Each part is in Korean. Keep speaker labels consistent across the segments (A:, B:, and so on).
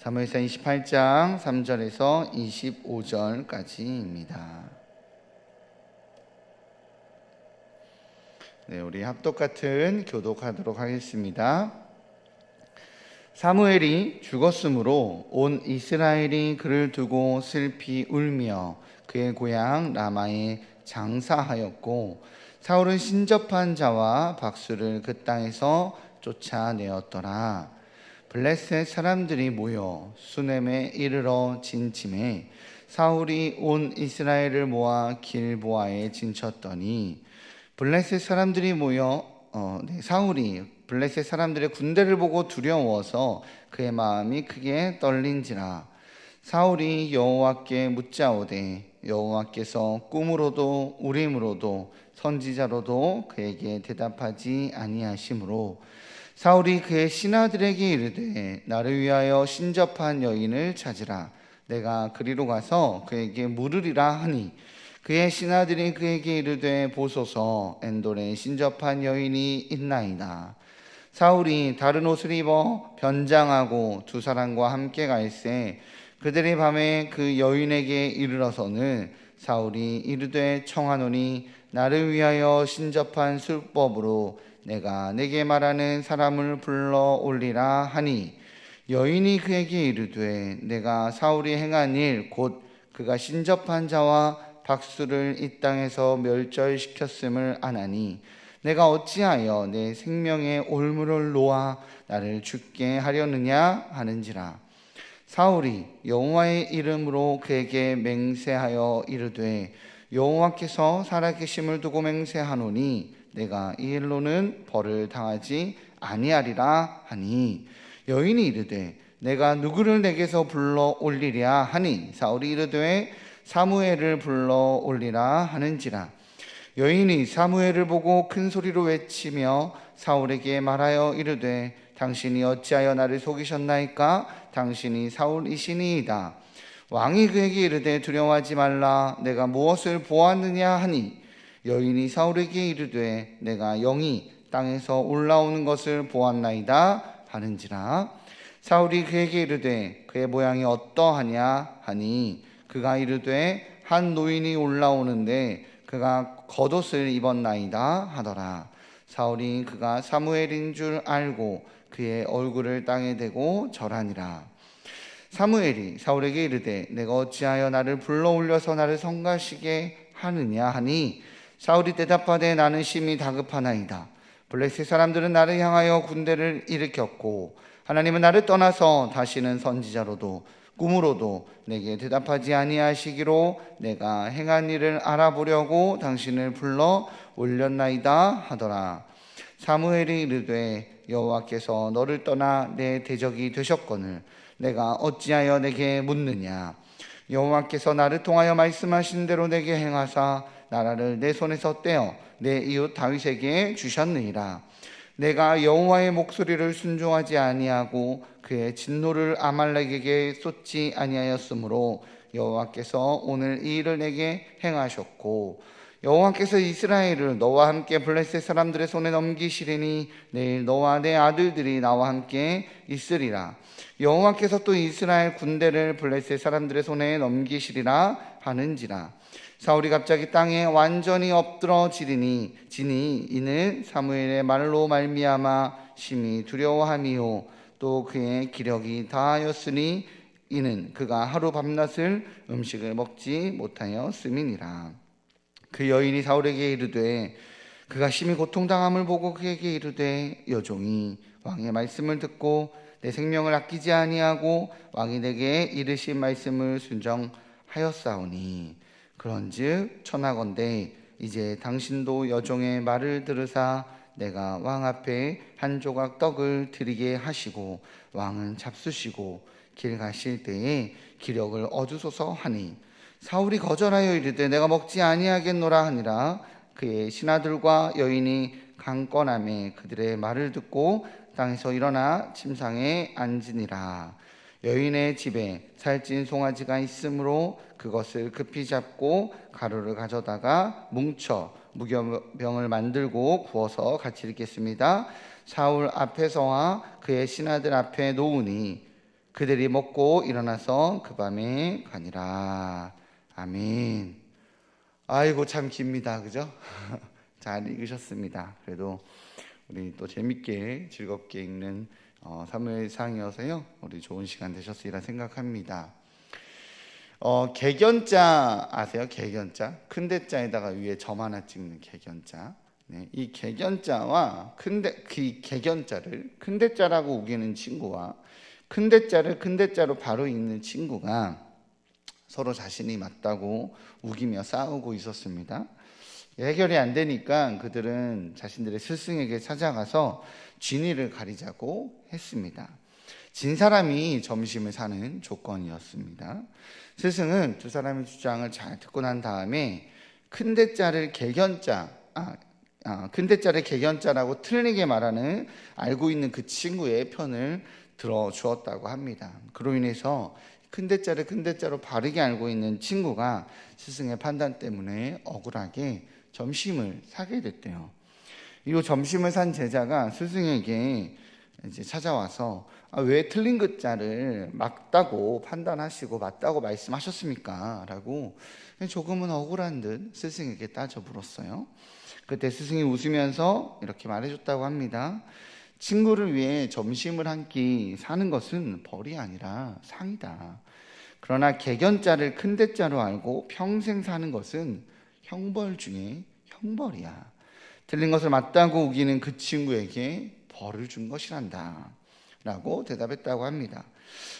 A: 사무엘상 28장 3절에서 25절까지입니다. 네, 우리 합독 같은 교독하도록 하겠습니다. 사무엘이 죽었으므로 온 이스라엘이 그를 두고 슬피 울며 그의 고향 라마에 장사하였고, 사울은 신접한 자와 박수를 그 땅에서 쫓아내었더라. 블레셋 사람들이 모여 수넴에 이르러 진침해 사울이 온 이스라엘을 모아 길보아에 진쳤더니, 블레셋 사람들이 모여 사울이 블레셋 사람들의 군대를 보고 두려워서 그의 마음이 크게 떨린지라. 사울이 여호와께 묻자오되 여호와께서 꿈으로도 우림으로도 선지자로도 그에게 대답하지 아니하시므로, 사울이 그의 신하들에게 이르되 나를 위하여 신접한 여인을 찾으라. 내가 그리로 가서 그에게 물으리라 하니, 그의 신하들이 그에게 이르되 보소서, 엔돌에 신접한 여인이 있나이다. 사울이 다른 옷을 입어 변장하고 두 사람과 함께 갈새 그들이 밤에 그 여인에게 이르러서는 사울이 이르되 청하노니 나를 위하여 신접한 술법으로 내가 내게 말하는 사람을 불러 올리라 하니, 여인이 그에게 이르되 내가 사울이 행한 일 곧 그가 신접한 자와 박수를 이 땅에서 멸절시켰음을 아나니 내가 어찌하여 내 생명의 올무를 놓아 나를 죽게 하려느냐 하는지라. 사울이 여호와의 이름으로 그에게 맹세하여 이르되 여호와께서 살아계심을 두고 맹세하노니 내가 이 일로는 벌을 당하지 아니하리라 하니, 여인이 이르되 내가 누구를 내게서 불러 올리랴 하니, 사울이 이르되 사무엘을 불러 올리라 하는지라. 여인이 사무엘을 보고 큰 소리로 외치며 사울에게 말하여 이르되 당신이 어찌하여 나를 속이셨나이까? 당신이 사울이시니이다. 왕이 그에게 이르되 두려워하지 말라. 내가 무엇을 보았느냐 하니, 여인이 사울에게 이르되 내가 영이 땅에서 올라오는 것을 보았나이다 하는지라. 사울이 그에게 이르되 그의 모양이 어떠하냐 하니, 그가 이르되 한 노인이 올라오는데 그가 겉옷을 입었나이다 하더라. 사울이 그가 사무엘인 줄 알고 그의 얼굴을 땅에 대고 절하니라. 사무엘이 사울에게 이르되 내가 어찌하여 나를 불러 올려서 나를 성가시게 하느냐 하니, 사울이 대답하되 나는 심히 다급하나이다. 블레셋 사람들은 나를 향하여 군대를 일으켰고 하나님은 나를 떠나서 다시는 선지자로도 꿈으로도 내게 대답하지 아니하시기로 내가 행한 일을 알아보려고 당신을 불러 올렸나이다 하더라. 사무엘이 이르되 여호와께서 너를 떠나 내 대적이 되셨거늘 내가 어찌하여 내게 묻느냐. 여호와께서 나를 통하여 말씀하신 대로 내게 행하사 나라를 내 손에서 떼어 내 이웃 다윗에게 주셨느니라. 내가 여호와의 목소리를 순종하지 아니하고 그의 진노를 아말렉에게 쏟지 아니하였으므로 여호와께서 오늘 이 일을 내게 행하셨고, 여호와께서 이스라엘을 너와 함께 블레셋 사람들의 손에 넘기시리니 내일 너와 내 아들들이 나와 함께 있으리라. 여호와께서 또 이스라엘 군대를 블레셋 사람들의 손에 넘기시리라 하는지라. 사울이 갑자기 땅에 완전히 엎드러지니 이는 사무엘의 말로 말미암아 심히 두려워함이요 또 그의 기력이 다하였으니 이는 그가 하루 밤낮을 음식을 먹지 못하였음이니라. 그 여인이 사울에게 이르되 그가 심히 고통당함을 보고 그에게 이르되 여종이 왕의 말씀을 듣고 내 생명을 아끼지 아니하고 왕이 내게 이르신 말씀을 순종하였사오니, 그런즉 청하건대 이제 당신도 여종의 말을 들으사 내가 왕 앞에 한 조각 떡을 드리게 하시고 왕은 잡수시고 길 가실 때에 기력을 얻으소서 하니, 사울이 거절하여 이르되 내가 먹지 아니하겠노라 하니라. 그의 신하들과 여인이 강건함에 그들의 말을 듣고 땅에서 일어나 침상에 앉으니라. 여인의 집에 살찐 송아지가 있으므로 그것을 급히 잡고 가루를 가져다가 뭉쳐 무교병을 만들고 구워서 같이 읽겠습니다. 사울 앞에서와 그의 신하들 앞에 놓으니 그들이 먹고 일어나서 그 밤에 가니라. 아멘. 아이고 참 깁니다. 그죠? 잘 읽으셨습니다. 그래도 우리 또 재밌게 즐겁게 읽는 사무엘상이어서요. 우리 좋은 시간 되셨으리라 생각합니다. 개견자 아세요? 개견자? 큰 대자에다가 위에 점 하나 찍는 개견자. 네, 이 개견자와 그 개견자를 큰 대자라고 우기는 친구와 큰 대자를 큰 대자로 바로 읽는 친구가 서로 자신이 맞다고 우기며 싸우고 있었습니다. 해결이 안 되니까 그들은 자신들의 스승에게 찾아가서 진위를 가리자고 했습니다. 진 사람이 점심을 사는 조건이었습니다. 스승은 두 사람의 주장을 잘 듣고 난 다음에 큰 대자를 개견자라고 틀리게 말하는 알고 있는 그 친구의 편을 들어주었다고 합니다. 그로 인해서 큰 대자를 큰 대자로 바르게 알고 있는 친구가 스승의 판단 때문에 억울하게 점심을 사게 됐대요. 이 점심을 산 제자가 스승에게 이제 찾아와서 왜 틀린 글자를 맞다고 판단하시고 맞다고 말씀하셨습니까? 라고 조금은 억울한 듯 스승에게 따져 물었어요. 그때 스승이 웃으면서 이렇게 말해줬다고 합니다. 친구를 위해 점심을 한 끼 사는 것은 벌이 아니라 상이다. 그러나 개견자를 큰 대자로 알고 평생 사는 것은 형벌 중에 형벌이야. 틀린 것을 맞다고 우기는 그 친구에게 벌을 준 것이란다 라고 대답했다고 합니다.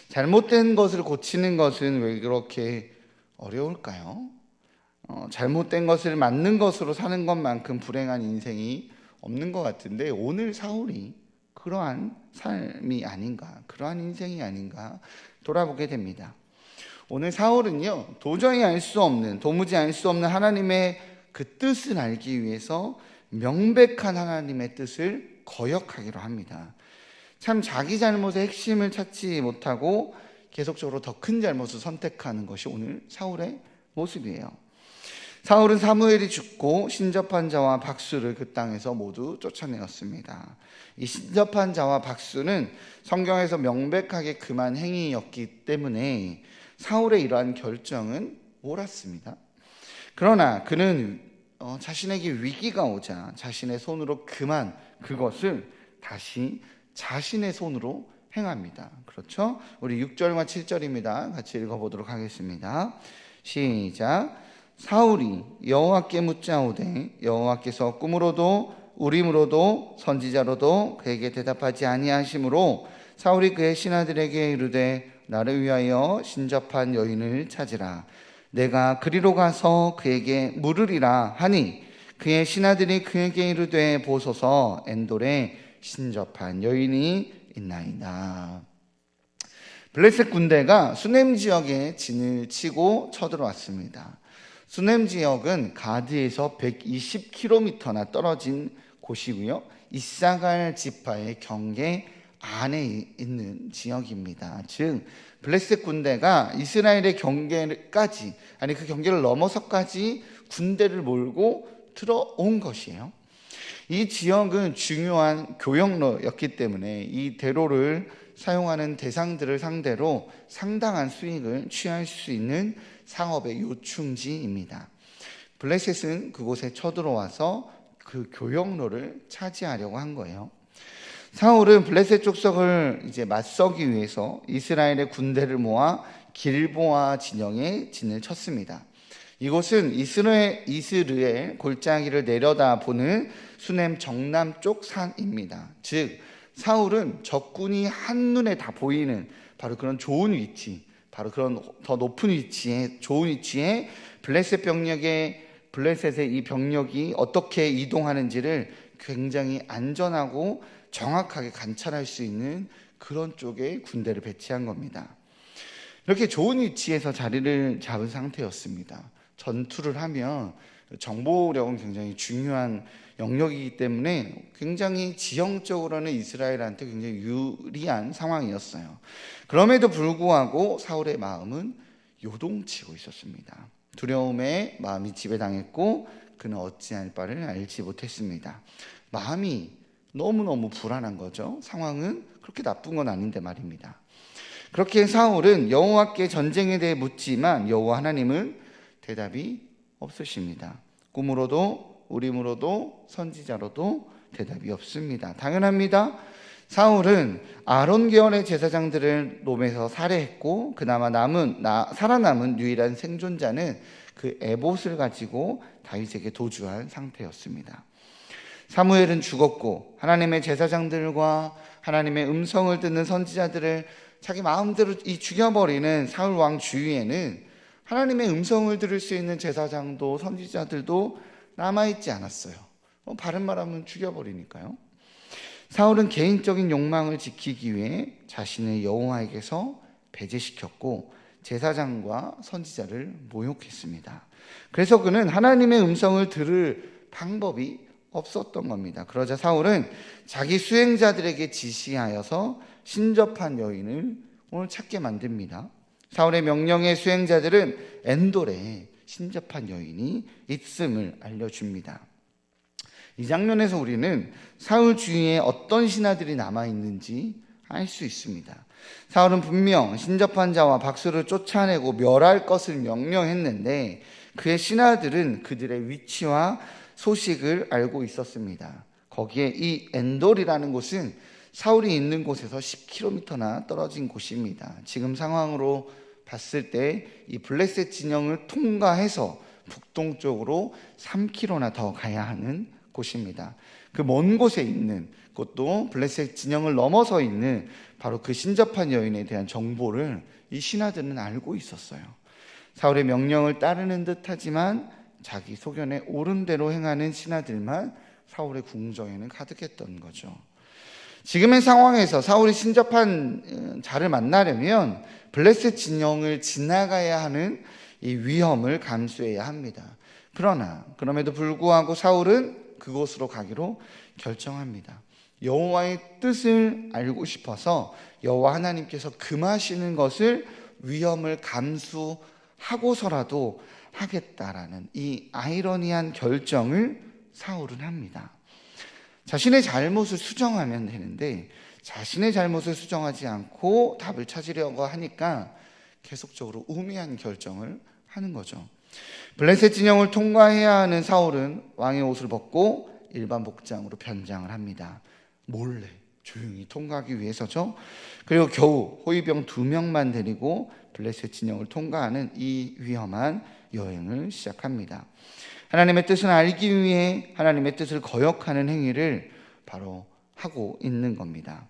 A: 잘못된 것을 고치는 것은 왜 그렇게 어려울까요? 잘못된 것을 맞는 것으로 사는 것만큼 불행한 인생이 없는 것 같은데 오늘 사울이 그러한 삶이 아닌가, 그러한 인생이 아닌가 돌아보게 됩니다. 오늘 사울은요, 도무지 알 수 없는 하나님의 그 뜻을 알기 위해서 명백한 하나님의 뜻을 거역하기로 합니다. 참 자기 잘못의 핵심을 찾지 못하고 계속적으로 더 큰 잘못을 선택하는 것이 오늘 사울의 모습이에요. 사울은 사무엘이 죽고 신접한 자와 박수를 그 땅에서 모두 쫓아내었습니다. 이 신접한 자와 박수는 성경에서 명백하게 금한 행위였기 때문에 사울의 이러한 결정은 옳았습니다. 그러나 그는 자신에게 위기가 오자 자신의 손으로 금한 그것을 다시 자신의 손으로 행합니다. 그렇죠? 우리 6절과 7절입니다. 같이 읽어보도록 하겠습니다. 시작. 사울이 여호와께 묻자오되 여호와께서 꿈으로도 우림으로도 선지자로도 그에게 대답하지 아니하시므로 사울이 그의 신하들에게 이르되 나를 위하여 신접한 여인을 찾으라. 내가 그리로 가서 그에게 물으리라 하니 그의 신하들이 그에게 이르되 보소서 엔돌에 신접한 여인이 있나이다. 블레셋 군대가 수넴 지역에 진을 치고 쳐들어왔습니다. 수넴 지역은 가드에서 120km나 떨어진 곳이고요. 이사갈 지파의 경계 안에 있는 지역입니다. 즉 블레셋 군대가 이스라엘의 경계까지, 아니 그 경계를 넘어서까지 군대를 몰고 들어온 것이에요. 이 지역은 중요한 교역로였기 때문에 이 대로를 사용하는 대상들을 상대로 상당한 수익을 취할 수 있는 상업의 요충지입니다. 블레셋은 그곳에 쳐들어와서 그 교역로를 차지하려고 한 거예요. 사울은 블레셋 족속을 이제 맞서기 위해서 이스라엘의 군대를 모아 길보아 진영에 진을 쳤습니다. 이곳은 이스르엘 골짜기를 내려다보는 수넴 정남쪽 산입니다. 즉 사울은 적군이 한눈에 다 보이는 바로 그런 좋은 위치, 바로 그런 더 높은 위치에, 좋은 위치에 블레셋의 이 병력이 어떻게 이동하는지를 굉장히 안전하고 정확하게 관찰할 수 있는 그런 쪽에 군대를 배치한 겁니다. 이렇게 좋은 위치에서 자리를 잡은 상태였습니다. 전투를 하면 정보력은 굉장히 중요한 영역이기 때문에 굉장히 지형적으로는 이스라엘한테 굉장히 유리한 상황이었어요. 그럼에도 불구하고 사울의 마음은 요동치고 있었습니다. 두려움에 마음이 지배당했고 그는 어찌할 바를 알지 못했습니다. 마음이 너무너무 불안한 거죠. 상황은 그렇게 나쁜 건 아닌데 말입니다. 그렇게 사울은 여호와께 전쟁에 대해 묻지만 여호와 하나님은 대답이 없으십니다. 꿈으로도 우림으로도 선지자로도 대답이 없습니다. 당연합니다. 사울은 아론 계열의 제사장들을 놈에서 살해했고 그나마 살아남은 유일한 생존자는 그 에봇을 가지고 다윗에게 도주한 상태였습니다. 사무엘은 죽었고 하나님의 제사장들과 하나님의 음성을 듣는 선지자들을 자기 마음대로 죽여버리는 사울 왕 주위에는 하나님의 음성을 들을 수 있는 제사장도 선지자들도 남아있지 않았어요. 바른 말하면 죽여버리니까요. 사울은 개인적인 욕망을 지키기 위해 자신을 여호와에게서 배제시켰고 제사장과 선지자를 모욕했습니다. 그래서 그는 하나님의 음성을 들을 방법이 없었던 겁니다. 그러자 사울은 자기 수행자들에게 지시하여서 신접한 여인을 오늘 찾게 만듭니다. 사울의 명령의 수행자들은 엔돌에 신접한 여인이 있음을 알려줍니다. 이 장면에서 우리는 사울 주위에 어떤 신하들이 남아있는지 알 수 있습니다. 사울은 분명 신접한 자와 박수를 쫓아내고 멸할 것을 명령했는데 그의 신하들은 그들의 위치와 소식을 알고 있었습니다. 거기에 이 엔돌이라는 곳은 사울이 있는 곳에서 10km나 떨어진 곳입니다. 지금 상황으로 봤을 때 이 블레셋 진영을 통과해서 북동쪽으로 3km나 더 가야 하는 곳입니다. 그 먼 곳에 있는 그것도 블레셋 진영을 넘어서 있는 바로 그 신접한 여인에 대한 정보를 이 신하들은 알고 있었어요. 사울의 명령을 따르는 듯하지만 자기 소견에 옳은 대로 행하는 신하들만 사울의 궁정에는 가득했던 거죠. 지금의 상황에서 사울이 신접한 자를 만나려면 블레셋 진영을 지나가야 하는 이 위험을 감수해야 합니다. 그럼에도 불구하고 사울은 그곳으로 가기로 결정합니다. 여호와의 뜻을 알고 싶어서 여호와 하나님께서 금하시는 것을 위험을 감수하고서라도 하겠다라는 이 아이러니한 결정을 사울은 합니다. 자신의 잘못을 수정하면 되는데 자신의 잘못을 수정하지 않고 답을 찾으려고 하니까 계속적으로 우매한 결정을 하는 거죠. 블레셋 진영을 통과해야 하는 사울은 왕의 옷을 벗고 일반 복장으로 변장을 합니다. 몰래 조용히 통과하기 위해서죠. 그리고 겨우 호위병 2명만 데리고 블레셋 진영을 통과하는 이 위험한 여행을 시작합니다. 하나님의 뜻을 알기 위해 하나님의 뜻을 거역하는 행위를 바로 하고 있는 겁니다.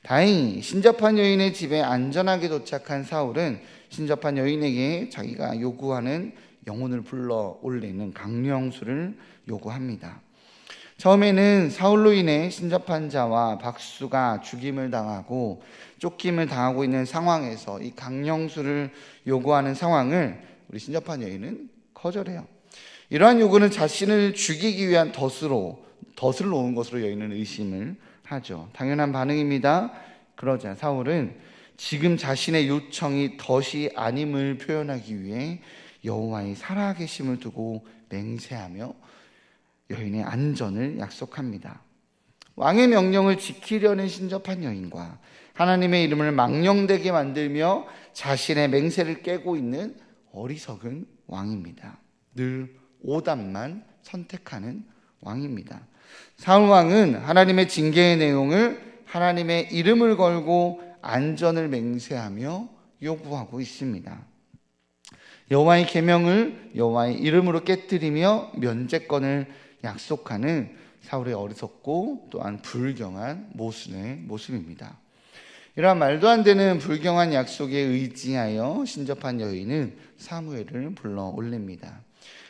A: 다행히 신접한 여인의 집에 안전하게 도착한 사울은 신접한 여인에게 자기가 요구하는 영혼을 불러 올리는 강령수를 요구합니다. 처음에는 사울로 인해 신접한 자와 박수가 죽임을 당하고 쫓김을 당하고 있는 상황에서 이 강령수를 요구하는 상황을 우리 신접한 여인은 거절해요. 이러한 요구는 자신을 죽이기 위한 덫을 놓은 것으로 여인은 의심을 하죠. 당연한 반응입니다. 그러자 사울은 지금 자신의 요청이 덫이 아님을 표현하기 위해 여호와의 살아계심을 두고 맹세하며 여인의 안전을 약속합니다. 왕의 명령을 지키려는 신접한 여인과 하나님의 이름을 망령되게 만들며 자신의 맹세를 깨고 있는 어리석은 왕입니다. 늘 오답만 선택하는 왕입니다. 사울 왕은 하나님의 징계의 내용을 하나님의 이름을 걸고 안전을 맹세하며 요구하고 있습니다. 여호와의 계명을 여호와의 이름으로 깨뜨리며 면죄권을 약속하는 사울의 어리석고 또한 불경한 모순의 모습입니다. 이러한 말도 안 되는 불경한 약속에 의지하여 신접한 여인은 사무엘을 불러 올립니다.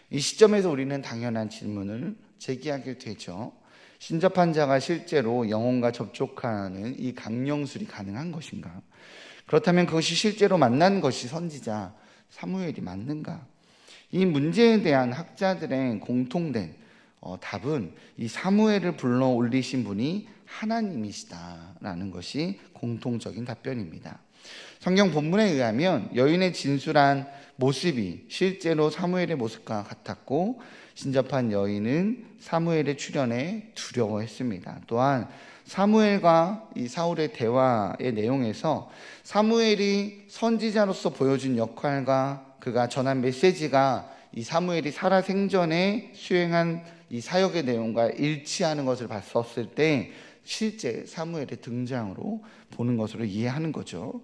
A: 이 시점에서 우리는 당연한 질문을 제기하게 되죠. 신접한 자가 실제로 영혼과 접촉하는 이 강령술이 가능한 것인가? 그렇다면 그것이 실제로 만난 것이 선지자 사무엘이 맞는가? 이 문제에 대한 학자들의 공통된 답은 이 사무엘을 불러 올리신 분이 하나님이시다라는 것이 공통적인 답변입니다. 성경 본문에 의하면 여인의 진술한 모습이 실제로 사무엘의 모습과 같았고 신접한 여인은 사무엘의 출현에 두려워했습니다. 또한 사무엘과 이 사울의 대화의 내용에서 사무엘이 선지자로서 보여준 역할과 그가 전한 메시지가 이 사무엘이 살아생전에 수행한 이 사역의 내용과 일치하는 것을 봤었을 때 실제 사무엘의 등장으로 보는 것으로 이해하는 거죠.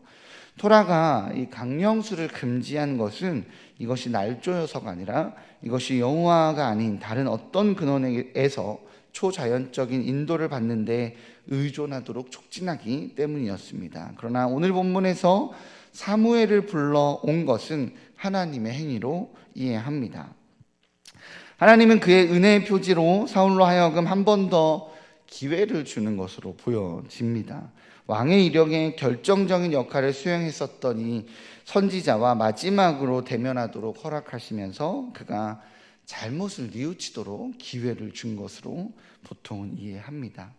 A: 토라가 이 강령술을 금지한 것은 이것이 날조여서가 아니라 이것이 여호와가 아닌 다른 어떤 근원에서 초자연적인 인도를 받는데 의존하도록 촉진하기 때문이었습니다. 그러나 오늘 본문에서 사무엘을 불러온 것은 하나님의 행위로 이해합니다. 하나님은 그의 은혜의 표지로 사울로 하여금 한 번 더 기회를 주는 것으로 보여집니다. 왕의 이력에 결정적인 역할을 수행했었던 이 선지자와 마지막으로 대면하도록 허락하시면서 그가 잘못을 뉘우치도록 기회를 준 것으로 보통은 이해합니다.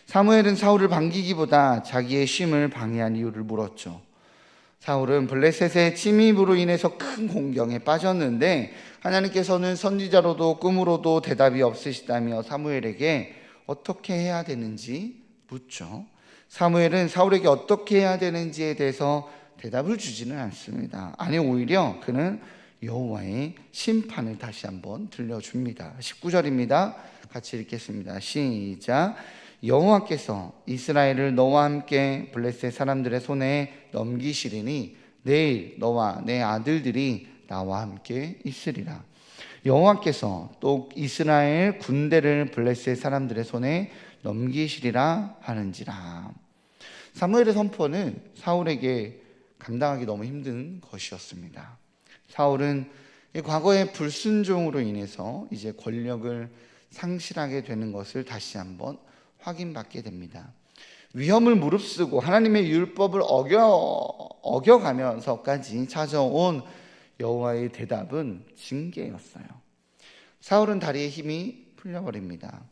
A: 사무엘은 사울을 반기기보다 자기의 쉼을 방해한 이유를 물었죠. 사울은 블레셋의 침입으로 인해서 큰 공경에 빠졌는데 하나님께서는 선지자로도 꿈으로도 대답이 없으시다며 사무엘에게 어떻게 해야 되는지 묻죠. 사무엘은 사울에게 어떻게 해야 되는지에 대해서 대답을 주지는 않습니다. 아니, 오히려 그는 여호와의 심판을 다시 한번 들려줍니다. 19절입니다. 같이 읽겠습니다. 시작. 여호와께서 이스라엘을 너와 함께 블레셋 사람들의 손에 넘기시리니 내일 너와 내 아들들이 나와 함께 있으리라. 여호와께서 또 이스라엘 군대를 블레셋 사람들의 손에 넘기시리라 하는지라. 사무엘의 선포는 사울에게 감당하기 너무 힘든 것이었습니다. 사울은 과거의 불순종으로 인해서 이제 권력을 상실하게 되는 것을 다시 한번 확인받게 됩니다. 위험을 무릅쓰고 하나님의 율법을 어겨가면서까지 찾아온 여호와의 대답은 징계였어요. 사울은 다리에 힘이 풀려버립니다.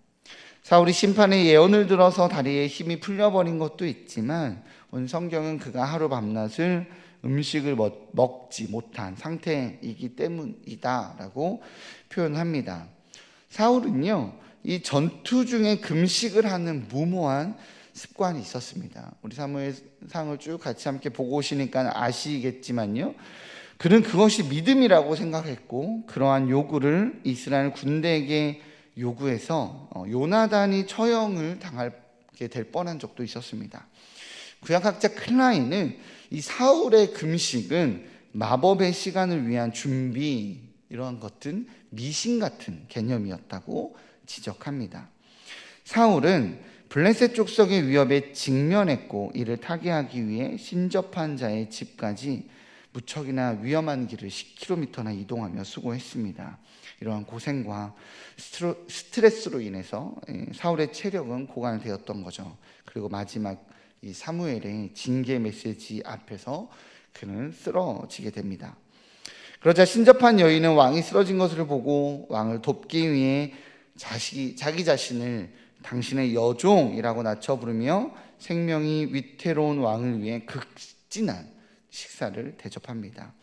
A: 사울이 심판의 예언을 들어서 다리에 힘이 풀려버린 것도 있지만 오늘 성경은 그가 하루 밤낮을 음식을 먹지 못한 상태이기 때문이다라고 표현합니다. 사울은요, 이 전투 중에 금식을 하는 무모한 습관이 있었습니다. 우리 사무엘상을 쭉 같이 함께 보고 오시니까 아시겠지만요, 그는 그것이 믿음이라고 생각했고 그러한 요구를 이스라엘 군대에게 요구해서 요나단이 처형을 당하게 될 뻔한 적도 있었습니다. 구약학자 클라인은 이 사울의 금식은 마법의 시간을 위한 준비, 이러한 것은 미신 같은 개념이었다고 지적합니다. 사울은 블레셋 족속의 위협에 직면했고 이를 타개하기 위해 신접한 자의 집까지 무척이나 위험한 길을 10km나 이동하며 수고했습니다. 이러한 고생과 스트레스로 인해서 사울의 체력은 고갈되었던 거죠. 그리고 마지막 이 사무엘의 징계 메시지 앞에서 그는 쓰러지게 됩니다. 그러자 신접한 여인은 왕이 쓰러진 것을 보고 왕을 돕기 위해 자기 자신을 당신의 여종이라고 낮춰 부르며 생명이 위태로운 왕을 위해 극진한 식사를 대접합니다.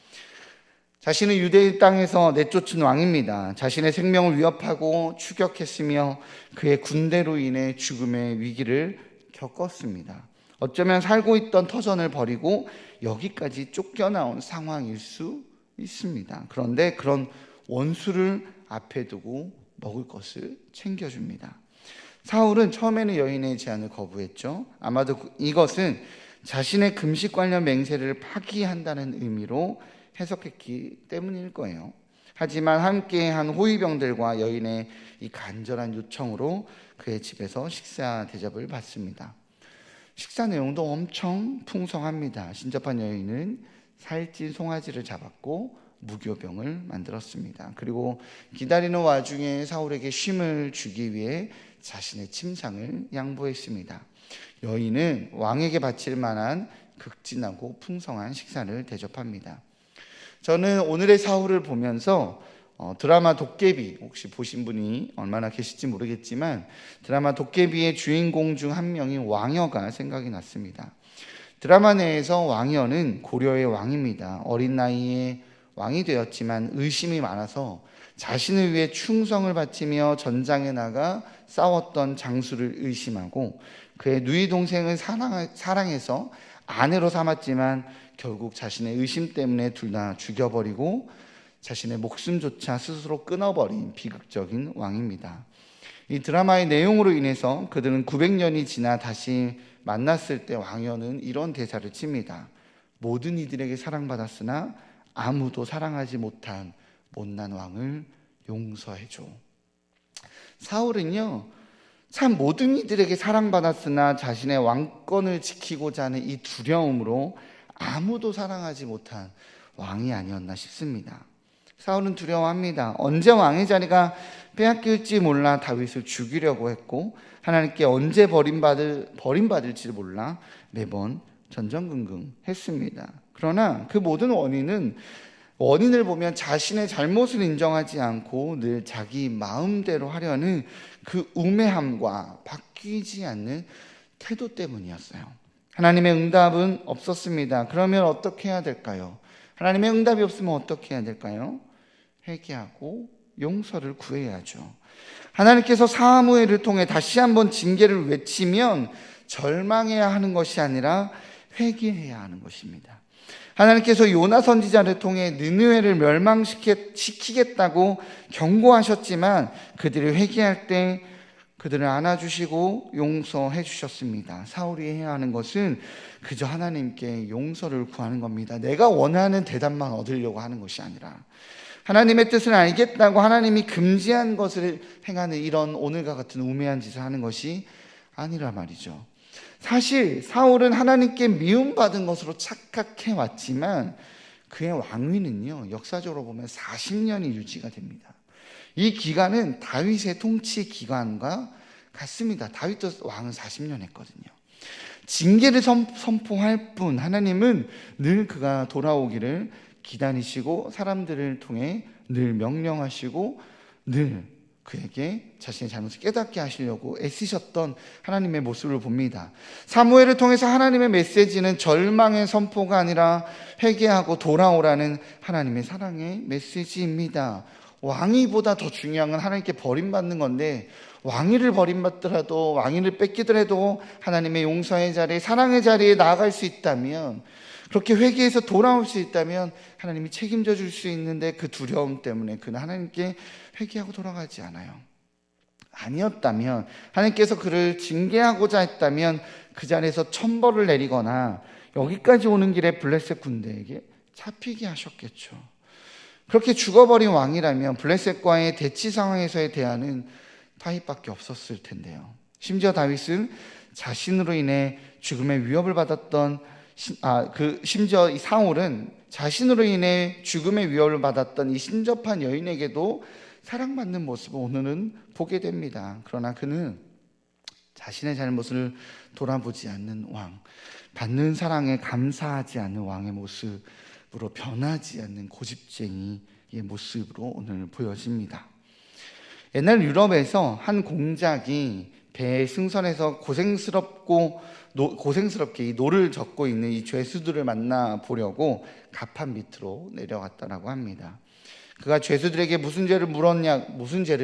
A: 자신은 유대 땅에서 내쫓은 왕입니다. 자신의 생명을 위협하고 추격했으며 그의 군대로 인해 죽음의 위기를 겪었습니다. 어쩌면 살고 있던 터전을 버리고 여기까지 쫓겨나온 상황일 수 있습니다. 그런데 그런 원수를 앞에 두고 먹을 것을 챙겨줍니다. 사울은 처음에는 여인의 제안을 거부했죠. 아마도 이것은 자신의 금식 관련 맹세를 파기한다는 의미로 해석했기 때문일 거예요. 하지만 함께한 호위병들과 여인의 이 간절한 요청으로 그의 집에서 식사 대접을 받습니다. 식사 내용도 엄청 풍성합니다. 신접한 여인은 살찐 송아지를 잡았고 무교병을 만들었습니다. 그리고 기다리는 와중에 사울에게 쉼을 주기 위해 자신의 침상을 양보했습니다. 여인은 왕에게 바칠 만한 극진하고 풍성한 식사를 대접합니다. 저는 오늘의 사울을 보면서 드라마 도깨비, 혹시 보신 분이 얼마나 계실지 모르겠지만 드라마 도깨비의 주인공 중 한 명인 왕여가 생각이 났습니다. 드라마 내에서 왕여는 고려의 왕입니다. 어린 나이에 왕이 되었지만 의심이 많아서 자신을 위해 충성을 바치며 전장에 나가 싸웠던 장수를 의심하고 그의 누이 동생을 사랑해서 아내로 삼았지만 결국 자신의 의심 때문에 둘 다 죽여버리고 자신의 목숨조차 스스로 끊어버린 비극적인 왕입니다. 이 드라마의 내용으로 인해서 그들은 900년이 지나 다시 만났을 때 왕녀는 이런 대사를 칩니다. 모든 이들에게 사랑받았으나 아무도 사랑하지 못한 못난 왕을 용서해줘. 사울은요, 참 모든 이들에게 사랑받았으나 자신의 왕권을 지키고자 하는 이 두려움으로 아무도 사랑하지 못한 왕이 아니었나 싶습니다. 사울은 두려워합니다. 언제 왕의 자리가 빼앗길지 몰라 다윗을 죽이려고 했고 하나님께 언제 버림받을지 몰라 매번 전전긍긍했습니다. 그러나 그 모든 원인을 보면 자신의 잘못을 인정하지 않고 늘 자기 마음대로 하려는 그 우매함과 바뀌지 않는 태도 때문이었어요. 하나님의 응답은 없었습니다. 그러면 어떻게 해야 될까요? 하나님의 응답이 없으면 어떻게 해야 될까요? 회개하고 용서를 구해야죠. 하나님께서 사무엘을 통해 다시 한번 징계를 외치면 절망해야 하는 것이 아니라 회개해야 하는 것입니다. 하나님께서 요나 선지자를 통해 느느웨를 멸망시키겠다고 경고하셨지만 그들이 회개할 때 그들을 안아주시고 용서해 주셨습니다. 사울이 해야 하는 것은 그저 하나님께 용서를 구하는 겁니다. 내가 원하는 대답만 얻으려고 하는 것이 아니라 하나님의 뜻을 알겠다고 하나님이 금지한 것을 행하는 이런 오늘과 같은 우매한 짓을 하는 것이 아니라 말이죠. 사실 사울은 하나님께 미움받은 것으로 착각해 왔지만 그의 왕위는요, 역사적으로 보면 40년이 유지가 됩니다. 이 기간은 다윗의 통치 기간과 같습니다. 다윗도 왕은 40년 했거든요. 징계를 선포할 뿐 하나님은 늘 그가 돌아오기를 기다리시고 사람들을 통해 늘 명령하시고 늘 그에게 자신의 잘못을 깨닫게 하시려고 애쓰셨던 하나님의 모습을 봅니다. 사무엘을 통해서 하나님의 메시지는 절망의 선포가 아니라 회개하고 돌아오라는 하나님의 사랑의 메시지입니다. 왕위보다 더 중요한 건 하나님께 버림받는 건데 왕위를 버림받더라도 왕위를 뺏기더라도 하나님의 용서의 자리에 사랑의 자리에 나아갈 수 있다면 그렇게 회개해서 돌아올 수 있다면 하나님이 책임져 줄 수 있는데 그 두려움 때문에 그는 하나님께 회개하고 돌아가지 않아요. 아니었다면 하나님께서 그를 징계하고자 했다면 그 자리에서 천벌을 내리거나 여기까지 오는 길에 블레셋 군대에게 잡히게 하셨겠죠. 그렇게 죽어버린 왕이라면 블레셋과의 대치 상황에서의 대안은 다윗밖에 없었을 텐데요. 심지어 다윗은 자신으로 인해 죽음의 위협을 받았던 심지어 이 사울은 자신으로 인해 죽음의 위협을 받았던 이 신접한 여인에게도 사랑받는 모습을 오늘은 보게 됩니다. 그러나 그는 자신의 잘못을 돌아보지 않는 왕, 받는 사랑에 감사하지 않는 왕의 모습으로 변하지 않는 고집쟁이의 모습으로 오늘 보여집니다. 옛날 유럽에서 한 공작이 배에 승선해서 고생스럽게 이 노를 젓고 있는 이 죄수들을 만나 보려고 갑판 밑으로 내려갔다라고 합니다. 그가 죄수들에게 무슨 죄를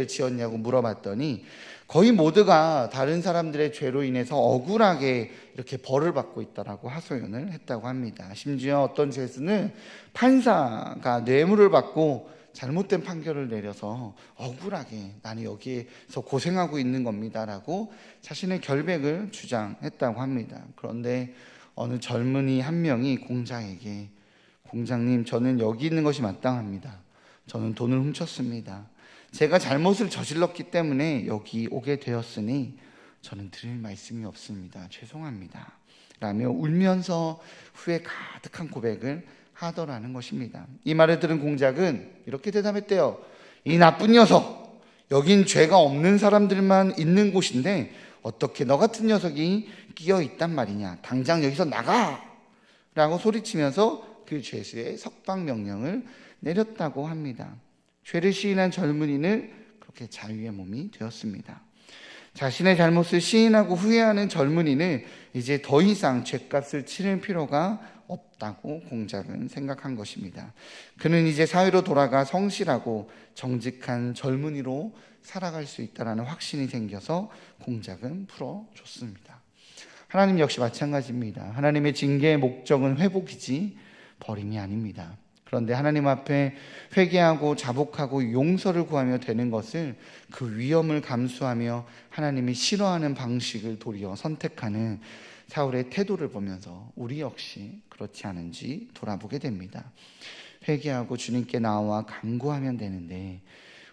A: 지었냐고 물어봤더니 거의 모두가 다른 사람들의 죄로 인해서 억울하게 이렇게 벌을 받고 있다라고 하소연을 했다고 합니다. 심지어 어떤 죄수는 판사가 뇌물을 받고 잘못된 판결을 내려서 억울하게 나는 여기에서 고생하고 있는 겁니다라고 자신의 결백을 주장했다고 합니다. 그런데 어느 젊은이 한 명이 공장에게 공장님, 저는 여기 있는 것이 마땅합니다. 저는 돈을 훔쳤습니다. 제가 잘못을 저질렀기 때문에 여기 오게 되었으니 저는 드릴 말씀이 없습니다. 죄송합니다. 라며 울면서 후회 가득한 고백을 하더라는 것입니다. 이 말을 들은 공작은 이렇게 대답했대요. 이 나쁜 녀석, 여긴 죄가 없는 사람들만 있는 곳인데 어떻게 너 같은 녀석이 끼어 있단 말이냐. 당장 여기서 나가! 라고 소리치면서 그 죄수의 석방 명령을 내렸다고 합니다. 죄를 시인한 젊은이는 그렇게 자유의 몸이 되었습니다. 자신의 잘못을 시인하고 후회하는 젊은이는 이제 더 이상 죄값을 치를 필요가 없다고 공작은 생각한 것입니다. 그는 이제 사회로 돌아가 성실하고 정직한 젊은이로 살아갈 수 있다는 확신이 생겨서 공작은 풀어줬습니다. 하나님 역시 마찬가지입니다. 하나님의 징계의 목적은 회복이지 버림이 아닙니다. 그런데 하나님 앞에 회개하고 자복하고 용서를 구하며 되는 것을 그 위험을 감수하며 하나님이 싫어하는 방식을 도리어 선택하는 사울의 태도를 보면서 우리 역시 그렇지 않은지 돌아보게 됩니다. 회개하고 주님께 나와 간구하면 되는데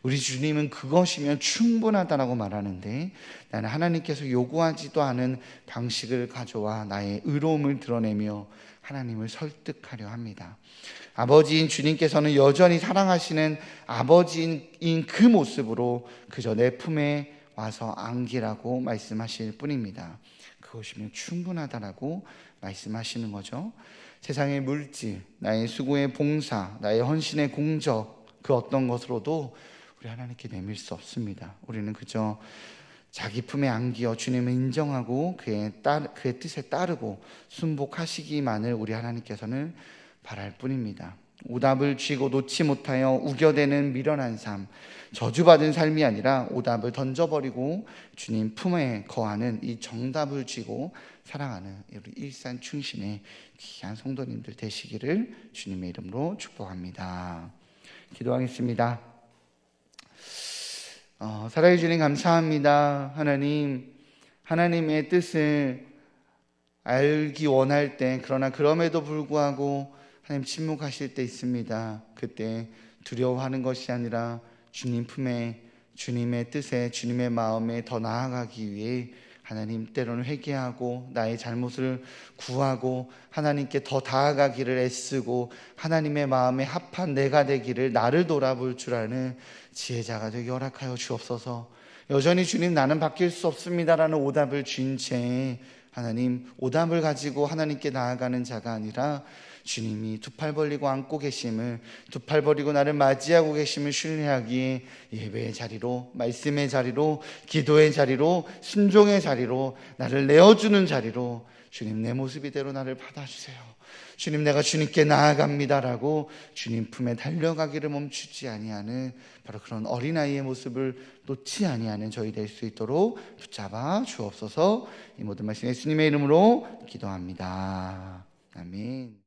A: 우리 주님은 그것이면 충분하다라고 말하는데 나는 하나님께서 요구하지도 않은 방식을 가져와 나의 의로움을 드러내며 하나님을 설득하려 합니다. 아버지인 주님께서는 여전히 사랑하시는 아버지인 그 모습으로 그저 내 품에 와서 안기라고 말씀하실 뿐입니다. 그것이면 충분하다라고 말씀하시는 거죠. 세상의 물질, 나의 수고의 봉사, 나의 헌신의 공적, 그 어떤 것으로도 우리 하나님께 내밀 수 없습니다. 우리는 그저 자기 품에 안기어 주님을 인정하고 그의 뜻에 따르고 순복하시기만을 우리 하나님께서는 바랄 뿐입니다. 오답을 쥐고 놓지 못하여 우겨대는 미련한 삶, 저주받은 삶이 아니라 오답을 던져버리고 주님 품에 거하는 이 정답을 쥐고 살아가는 우리 일산 충신의 귀한 성도님들 되시기를 주님의 이름으로 축복합니다. 기도하겠습니다. 사랑해 주님 감사합니다. 하나님의 뜻을 알기 원할 때, 그러나 그럼에도 불구하고 하나님 침묵하실 때 있습니다. 그때 두려워하는 것이 아니라 주님 품에, 주님의 뜻에, 주님의 마음에 더 나아가기 위해 하나님 때로는 회개하고 나의 잘못을 구하고 하나님께 더 다가가기를 애쓰고 하나님의 마음에 합한 내가 되기를, 나를 돌아볼 줄 아는 지혜자가 되게 허락하여 주옵소서. 여전히 주님 나는 바뀔 수 없습니다라는 오답을 쥔 채 하나님 오답을 가지고 하나님께 나아가는 자가 아니라 주님이 두 팔 벌리고 안고 계심을, 두 팔 벌리고 나를 맞이하고 계심을 신뢰하기에 예배의 자리로, 말씀의 자리로, 기도의 자리로, 순종의 자리로, 나를 내어주는 자리로 주님 내 모습 이대로 나를 받아주세요. 주님 내가 주님께 나아갑니다라고 주님 품에 달려가기를 멈추지 아니하는 바로 그런 어린아이의 모습을 놓지 아니하는 저희 될 수 있도록 붙잡아 주옵소서. 이 모든 말씀 예수님의 이름으로 기도합니다. 아멘.